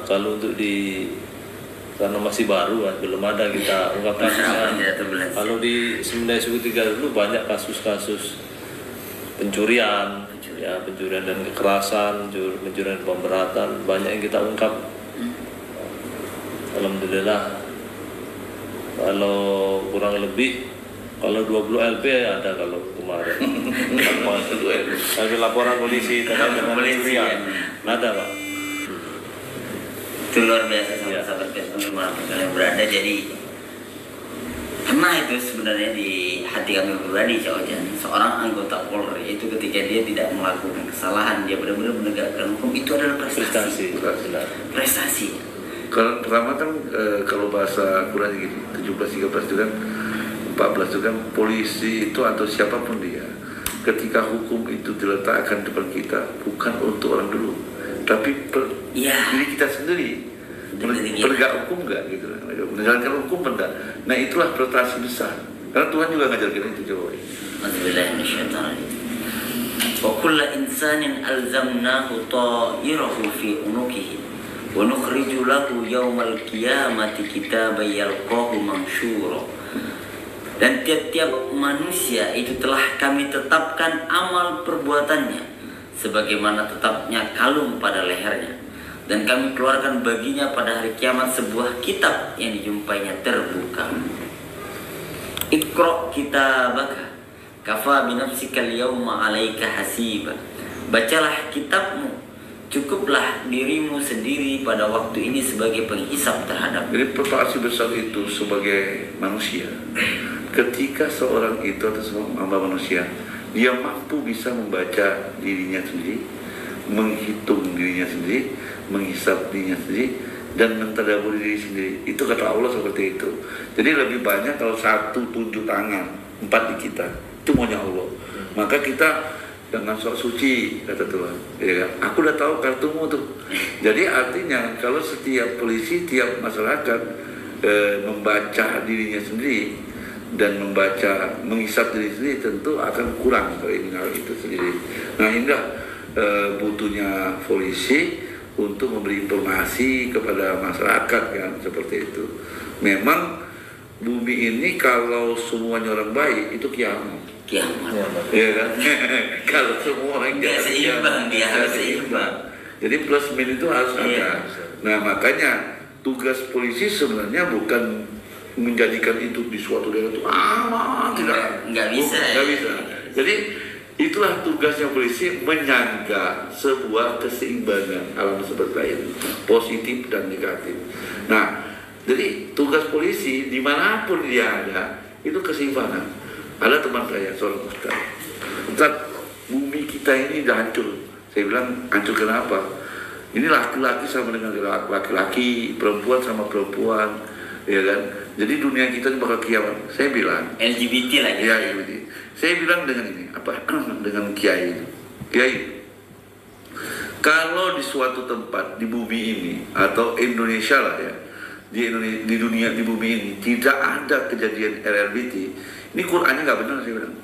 kalau untuk karena masih baru kan, belum ada kita ungkap kasusnya. Kalau di Semendai Suku 3 dulu banyak kasus-kasus pencurian dan kekerasan, pencurian dan pemberatan, banyak yang kita ungkap. Alhamdulillah, kalau kurang lebih, kalau 20 LP ada kalau kemarin. Ada laporan polisi terkait dengan pencurian, ada Pak. Itu luar biasa sahabat-sahabat Facebook dimanapun kalian berada. Jadi Pernah itu sebenarnya di hati kami pribadi, Cak Ojan, seorang anggota Polri itu ketika dia tidak melakukan kesalahan, dia benar-benar menegakkan hukum, itu adalah prestasi. Prestasi. Kalau pertama kan kalau bahasa Quran gini, 17-13 itu kan, 14 itu kan, polisi itu atau siapapun dia, ketika hukum itu diletakkan depan kita, bukan untuk orang dulu, tapi diri kita sendiri. Penegak hukum enggak gitu, menjalankan hukum enggak. Nah itulah prestasi besar, karena Tuhan juga ngajarkan itu coba. Wa kullu insanin alzamnahu ta'irahu fi unuqihi wa nukhriju lahu yaumal qiyamati kitaban yalqahu mansyura. Dan tiap-tiap manusia itu telah kami tetapkan amal perbuatannya sebagaimana tetapnya kalung pada lehernya. Dan kami keluarkan baginya pada hari kiamat sebuah kitab yang dijumpainya terbuka. Iqra kitabaka kafa binafsika al-yawma 'alaika hasiba. Bacalah kitabmu, cukuplah dirimu sendiri pada waktu ini sebagai penghisap terhadap. Jadi prestasi besar itu sebagai manusia, ketika seorang itu atau seorang hamba manusia, dia mampu bisa membaca dirinya sendiri, menghitung dirinya sendiri, menghisap dirinya sendiri, dan mentadaburi diri sendiri. Itu kata Allah seperti itu. Jadi lebih banyak kalau 1 tunjuk tangan, 4 di kita, itu maunya Allah. Maka kita jangan sok suci, kata Tuhan, ya kan? Aku udah tahu kartumu tuh. Jadi artinya kalau setiap polisi, tiap masyarakat membaca dirinya sendiri dan membaca, menghisap diri sendiri, tentu akan kurang kalau ini hal itu sendiri. Nah inilah butuhnya polisi untuk memberi informasi kepada masyarakat kan, seperti itu. Memang bumi ini kalau semuanya orang baik itu kiamat. Ya kan? Kalau semua orang dia seimbang, dia harus seimbang. Jadi plus minus itu harus ada. Nah makanya tugas polisi sebenarnya bukan menjadikan itu di suatu daerah itu aman, nggak bisa. Nggak bisa. Jadi itulah tugasnya polisi, menjaga sebuah keseimbangan alam semesta ini, positif dan negatif. Nah, jadi tugas polisi dimanapun dia ada, itu keseimbangan. Ada teman saya, seorang Ustaz, bumi kita ini udah hancur. Saya bilang, hancur kenapa? Ini laki-laki sama dengan laki-laki, perempuan sama perempuan, ya kan? Jadi dunia kita ini bakal kiamat. Saya bilang LGBT lagi. Ya, LGBT. Saya bilang dengan ini, dengan Kiai. Kalau di suatu tempat di bumi ini atau Indonesia lah ya, di dunia, di bumi ini tidak ada kejadian LGBT, ini Qurannya nggak benar, saya bilang.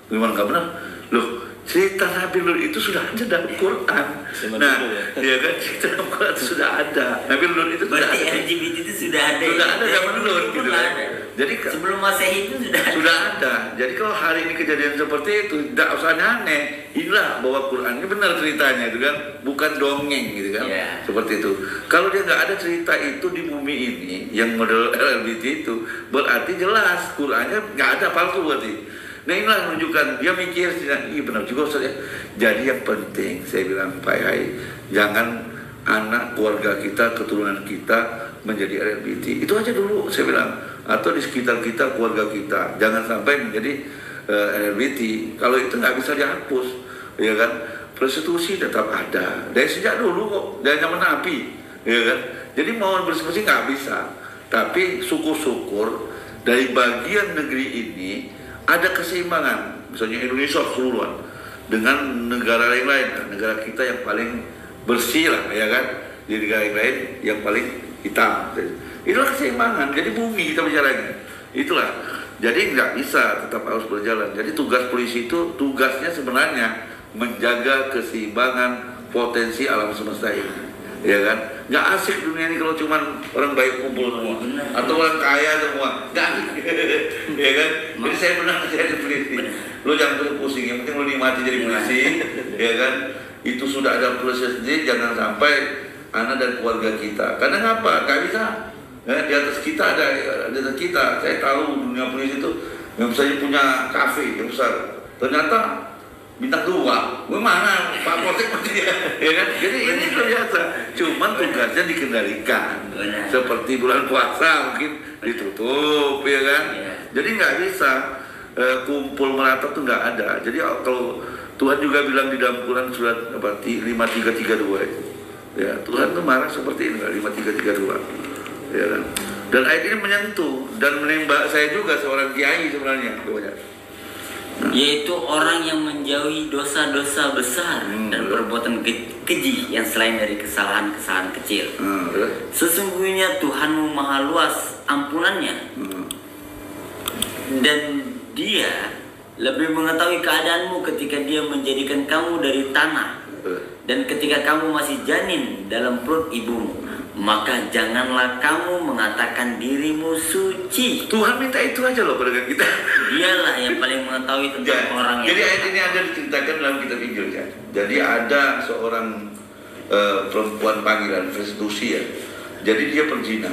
Gimana nggak benar? Loh, cerita Nabi Lut itu sudah ada dalam Quran. Nah, ya kan, cerita dalam Quran itu sudah ada. Nabi Lut itu sudah ada. Berarti LGBT itu sudah ada. Sudah ada zaman Lut gitu kan. Jadi sebelum Masehi itu sudah ada. Jadi kalau hari ini kejadian seperti itu, tidak usah aneh. Inilah bahwa Quran ini benar ceritanya itu kan, bukan dongeng gitu kan. Seperti itu. Kalau dia nggak ada cerita itu di bumi ini yang model LGBT itu, berarti jelas Qurannya nggak ada, palsu berarti. Nah inilah menunjukkan dia mikir, iya benar juga Ustaz ya. Jadi yang penting saya bilang Pak Yai, jangan anak keluarga kita, keturunan kita menjadi LGBT. Itu aja dulu saya bilang. Atau di sekitar kita, keluarga kita, jangan sampai menjadi LGBT. Kalau itu nggak bisa dihapus, ya kan? Prostitusi tetap ada dari sejak dulu kok, dari zaman Nabi, ya kan? Jadi mau bersih-bersih nggak bisa. Tapi syukur-syukur dari bagian negeri ini ada keseimbangan, misalnya Indonesia keseluruhan dengan negara lain, negara kita yang paling bersih lah, ya kan? Di negara yang lain yang paling hitam. Itulah keseimbangan. Jadi bumi kita bicaranya. Itulah. Jadi nggak bisa, tetap harus berjalan. Jadi tugas polisi itu tugasnya sebenarnya menjaga keseimbangan potensi alam semesta ini. Ya kan? Nggak asik dunia ini kalau cuma orang baik kumpul semua atau orang kaya semua. Nggak asik. Ya kan? Jadi saya pernah jadi polisi. Lo jangan pusing, yang penting lo nikmati jadi polisi. Ya kan? Itu sudah ada proses sendiri, jangan sampai anak dan keluarga kita. Karena ngapa? Nggak bisa. Ya, di atas kita ada di atas kita. Saya tahu dunia polisi itu yang misalnya punya kafe yang besar. Ternyata bintang 2, mana Pak Polsek mati dia, ya kan? Jadi ini terbiasa. Cuman tugasnya dikendalikan. Seperti bulan puasa mungkin ditutup, ya kan? Jadi nggak bisa kumpul merata tuh nggak ada. Jadi kalau Tuhan juga bilang di dalam Quran surat 5332 itu, ya Tuhan tuh marah seperti ini, 5332, ya kan? Dan ayat ini menyentuh dan menembak saya juga, seorang kiai sebenarnya, yaitu orang yang menjauhi dosa-dosa besar dan perbuatan keji yang selain dari kesalahan-kesalahan kecil. Sesungguhnya Tuhanmu maha luas ampunannya, dan Dia lebih mengetahui keadaanmu ketika Dia menjadikan kamu dari tanah dan ketika kamu masih janin dalam perut ibumu. Maka janganlah kamu mengatakan dirimu suci. Tuhan minta itu aja loh pada kita. Dialah yang paling mengetahui tentang orang yang. Jadi ayat ini ada diceritakan dalam kitab Injil kan. Jadi ada seorang perempuan panggilan prostitusi ya. Jadi dia perzina.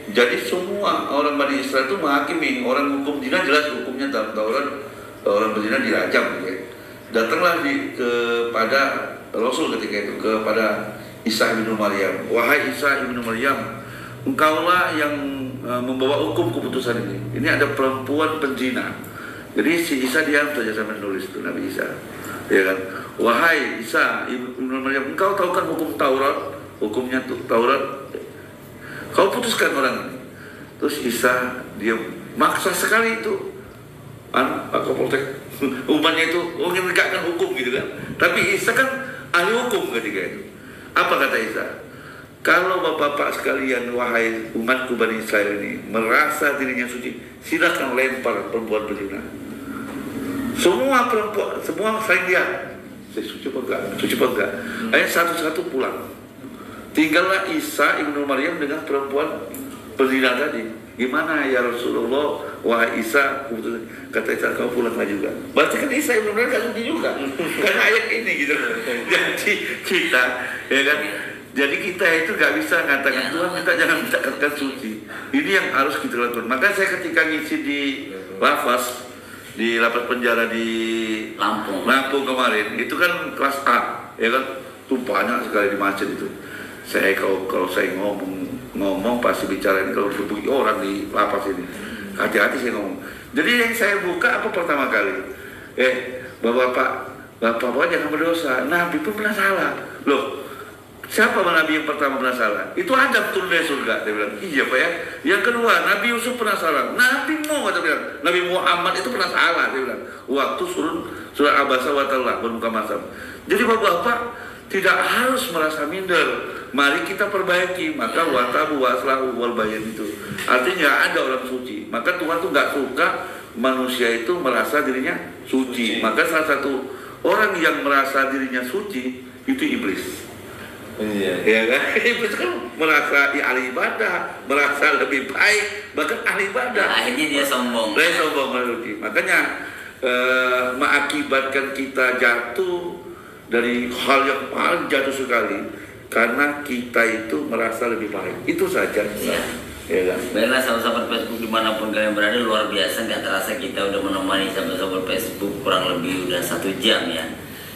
Jadi semua orang Bani Israel itu menghakimi orang hukum zina, jelas hukumnya dalam Taurat, orang berzina dirajam gitu ya. Datanglah kepada Rasul ketika itu, kepada Isa bin Maryam. Wahai Isa bin Maryam, engkaulah yang membawa hukum keputusan ini. Ini ada perempuan penzina. Jadi si Isa diam saja sambil nulis itu, Nabi Isa, ya kan? Wahai Isa bin Maryam, engkau tahu kan hukum Taurat, hukumnya Taurat. Kau putuskan orang ini. Terus Isa dia maksa sekali itu, Pak Kapolsek, umatnya itu menegakkan hukum gitu kan. Tapi Isa kan ahli hukum ketika itu. Apa kata Isa? Kalau bapak-bapak sekalian, wahai umatku Bani Israel ini merasa dirinya suci, silakan lempar perempuan berzina. Semua perempuan, semua saling lihat, saya suci apa enggak, suci apa enggak. Akhirnya satu-satu pulang. Tinggallah Isa ibnu Maryam dengan perempuan berzina tadi. Gimana ya Rasulullah, wahai Isa? Kata Isa, kau pulanglah juga. Berarti kan Isa ibnu Maryam gak suci juga, karena ayat ini gitu. Jadi kita, ya kan? Jadi kita itu gak bisa mengatakan Tuhan kita jangan minta katakan suci. Ini yang harus kita lakukan. Maka saya ketika ngisi di Lapas, di lapas penjara di Lampung kemarin, itu kan kelas A, ya kan? Tuh banyak sekali di masjid itu. Saya kalau saya ngomong pasti bicara ini kalau berbuki orang di lapas ini. Hati-hati saya ngomong. Jadi yang saya buka apa pertama kali? Bapak jangan berdosa. Nabi pun pernah salah. Loh, siapa Nabi yang pertama pernah salah? Itu Adam turun dari surga. Dia bilang, iya Pak ya. Yang kedua, Nabi Yusuf pernah salah. Nabi bilang, Nabi Muhammad itu pernah salah. Dia bilang, waktu surah Abasa wa Tallah bermuka masam. Jadi bapak-bapak tidak harus merasa minder. Mari kita perbaiki. Maka watabu waslahu wal bayan itu artinya ada orang suci. Maka Tuhan tuh nggak suka manusia itu merasa dirinya suci. Maka salah satu orang yang merasa dirinya suci itu iblis. Iya. Ya kan? Iblis kan merasa ahli ibadah, merasa lebih baik, bahkan ahli ibadah. Akhirnya dia sombong. Makanya mengakibatkan kita jatuh dari hal yang paling jatuh sekali karena kita itu merasa lebih baik. Itu saja. Ya kan? Baiklah sahabat-sahabat Facebook dimanapun kalian berada, luar biasa. Gak terasa kita udah menemani sahabat-sahabat Facebook kurang lebih udah 1 jam ya.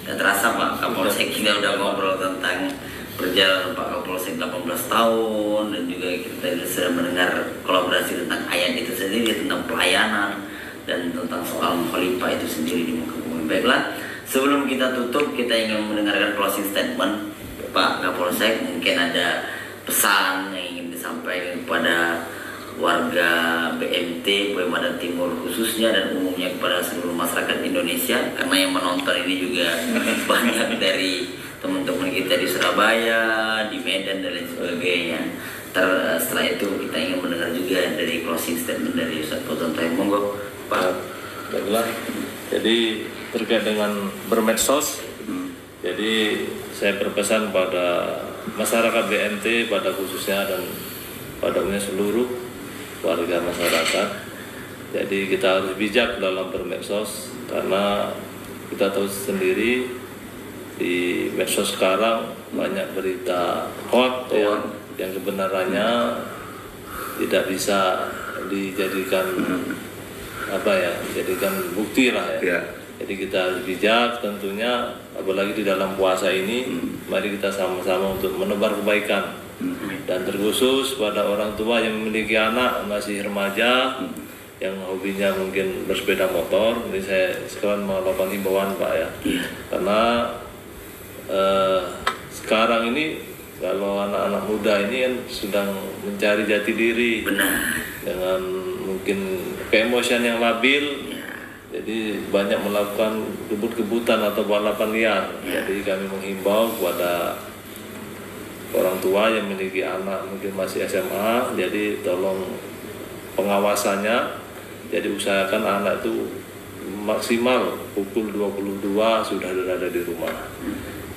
Gak terasa Pak Kapolsek kita udah ngobrol tentang perjalanan Pak Kapolsek 18 tahun, dan juga kita sudah mendengar kolaborasi tentang ayat itu sendiri, tentang pelayanan dan tentang soal khalifah itu sendiri di muka bumi. Baiklah, sebelum kita tutup, kita ingin mendengarkan closing statement Pak Kapolsek. Mungkin ada pesan yang ingin disampaikan kepada warga BMT, Boy Madan Timur khususnya, dan umumnya kepada seluruh masyarakat Indonesia, karena yang menonton ini juga banyak dari teman-teman kita di Surabaya, di Medan dan lain sebagainya. Setelah itu kita ingin mendengar juga dari closing statement dari Ustaz Fauzan Tohir. Monggo Pak. Baiklah, jadi terkait dengan bermedsos, jadi saya berpesan pada masyarakat BMT pada khususnya dan pada umumnya seluruh warga masyarakat. Jadi kita harus bijak dalam bermedsos, karena kita tahu sendiri di medsos sekarang banyak berita hoax yang kebenarannya tidak bisa dijadikan dijadikan bukti lah ya. Jadi kita harus bijak tentunya, apalagi di dalam puasa ini. Mari kita sama-sama untuk menebar kebaikan, dan terkhusus pada orang tua yang memiliki anak masih remaja, yang hobinya mungkin bersepeda motor, ini saya sekarang melakukan himbauan Pak ya, karena sekarang ini kalau anak-anak muda ini kan sedang mencari jati diri. Benar. Dengan mungkin keemosian yang labil, jadi banyak melakukan kebut-kebutan atau balapan liar. Jadi kami menghimbau kepada orang tua yang memiliki anak mungkin masih SMA, jadi tolong pengawasannya. Jadi usahakan anak itu maksimal pukul 22 sudah berada di rumah.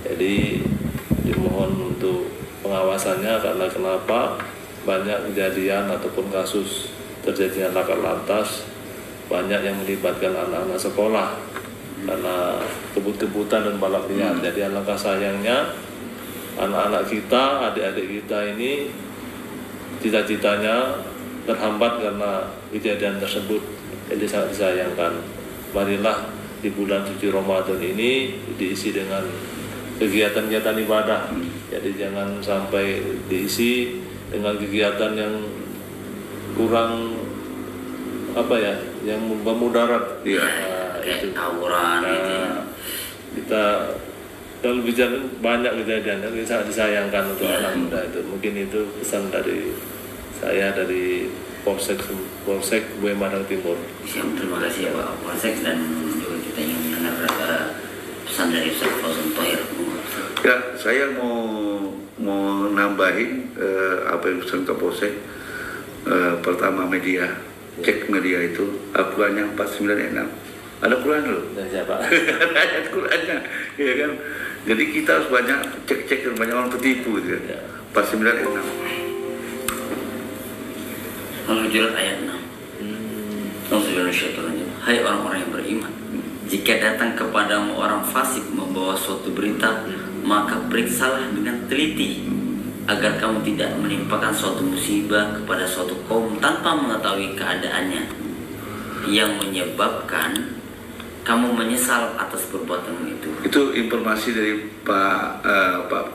Jadi dimohon untuk pengawasannya, karena kenapa banyak kejadian ataupun kasus terjadinya laka lantas banyak yang melibatkan anak-anak sekolah karena kebut-kebutan dan balap liar. Jadi alangkah sayangnya anak-anak kita, adik-adik kita ini cita-citanya terhambat karena kejadian tersebut. Jadi sangat disayangkan. Marilah di bulan suci Ramadan ini diisi dengan kegiatan-kegiatan ibadah. Jadi jangan sampai diisi dengan kegiatan yang kurang yang bermudarat. Kayak tawuran gitu. Kita kalau bicara banyak kejadian yang sangat disayangkan untuk anak muda itu. Mungkin itu pesan dari saya dari Polsek Buaya Madang Timur. Siap, terima kasih ya Pak Polsek, dan juga kita ingin mendengar pesan dari Ustaz Fauzan Thohir. Ya, saya mau nambahin apa yang pesan Kapolsek. Pertama, media, cek media itu Al-Qurannya 496. Ada Quran loh. Dan siapa? Ada Qurannya, ya kan. Jadi kita harus banyak cek dan banyak orang tertipu gitu ya. 496. Al-Hujurat ayat 6. Hai orang-orang yang beriman, jika datang kepadamu orang fasik membawa suatu berita, maka periksalah dengan teliti, agar kamu tidak menimpakan suatu musibah kepada suatu kaum tanpa mengetahui keadaannya, yang menyebabkan kamu menyesal atas perbuatanmu itu. Itu informasi dari Pak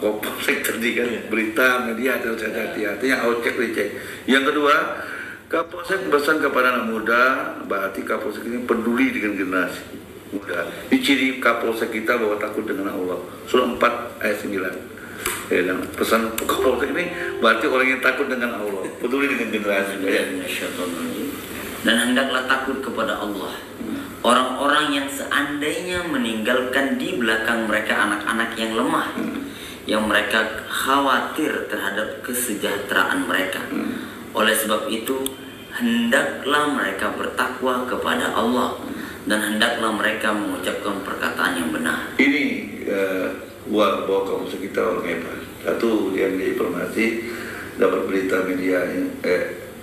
Kapolsek tadi kan, berita media harus hati-hati, artinya harus cek. Yang kedua, Kapolsek pesan kepada anak muda, berarti Kapolsek ini peduli dengan generasi muda. Ini ciri Kapolsek kita bahwa takut dengan Allah. Surah 4 ayat 9. Ya, pesan Kapolsek ini berarti orang yang takut dengan Allah, peduli dengan generasi. Dan hendaklah takut kepada Allah. Orang-orang yang seandainya meninggalkan di belakang mereka anak-anak yang lemah, yang mereka khawatir terhadap kesejahteraan mereka. Oleh sebab itu, hendaklah mereka bertakwa kepada Allah, dan hendaklah mereka mengucapkan perkataan yang benar. Ini bahwa Kapolsek kita orang hebat. Satu, yang diinformasi dapat berita media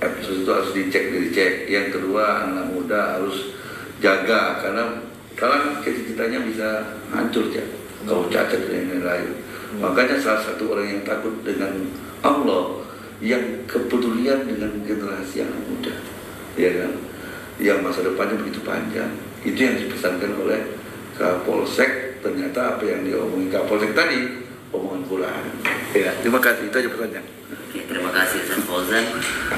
episode itu harus dicek. Yang kedua, anak muda harus jaga, karena kalau cita-citanya bisa hancur ya kalau cacat dan lain-lain. Makanya salah satu orang yang takut dengan Allah, yang kepedulian dengan generasi yang muda, ya kan, yang masa depannya begitu panjang. Itu yang dipesankan oleh Kapolsek. Ternyata apa yang diomongin Kapolsek tadi omongan Quran. Ya, terima kasih, itu aja pesannya. Oke, terima kasih Ustaz Fauzan.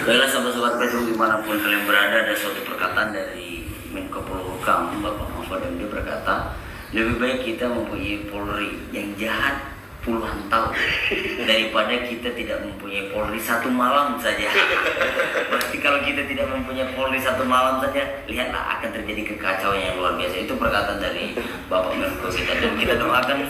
Baiklah sahabat-sahabat Petrus, dimanapun kalian berada, ada suatu perkataan dari Menko Polhukam Bapak Mahfud MD berkata, lebih baik kita mempunyai Polri yang jahat puluhan tahun daripada kita tidak mempunyai Polri satu malam saja. Berarti kalau kita tidak mempunyai Polri satu malam saja, lihatlah akan terjadi kekacauan yang luar biasa. Itu perkataan dari Bapak Menko kita, dan kita doakan